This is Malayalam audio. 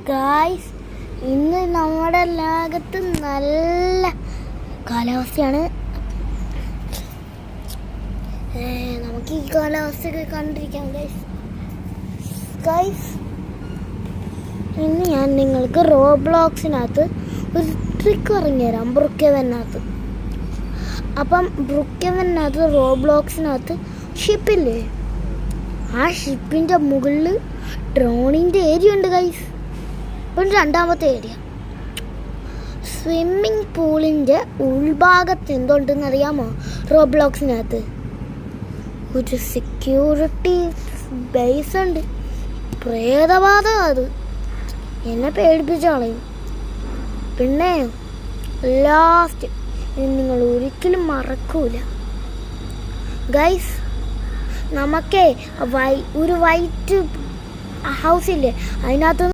ഗായ്സ്, ഇന്ന് നമ്മുടെ ലോകത്ത് നല്ല കാലാവസ്ഥയാണ്. നമുക്ക് ഈ കാലാവസ്ഥയൊക്കെ കണ്ടിരിക്കാം ഗായ്സ്. ഇന്ന് ഞാൻ നിങ്ങൾക്ക് റോബ്ലോക്സിനകത്ത് ഒരു ട്രിക്ക് പറഞ്ഞുതരാം. ബ്രുക്കെവനകത്ത് റോബ്ലോക്സിനകത്ത് ഷിപ്പില്ലേ, ആ ഷിപ്പിൻ്റെ മുകളിൽ ഡ്രോണിൻ്റെ ഏരിയ ഉണ്ട് ഗൈസ്. ഇപ്പം രണ്ടാമത്തെ ഏരിയ സ്വിമ്മിങ് പൂളിൻ്റെ ഉൾഭാഗത്ത് എന്തുണ്ടെന്ന് അറിയാമോ? റോബ്ലോക്സിനകത്ത് ഒരു സെക്യൂരിറ്റി ബേസ് ഉണ്ട്. പ്രേതബാധം അത് എന്നെ പേടിപ്പിച്ച് കളയും. പിന്നെ ലാസ്റ്റ് നിങ്ങൾ ഒരിക്കലും മറക്കൂല ഗൈസ്. നമുക്കേ ഒരു വൈറ്റ് ഹൗസില്ലേ, അതിനകത്ത്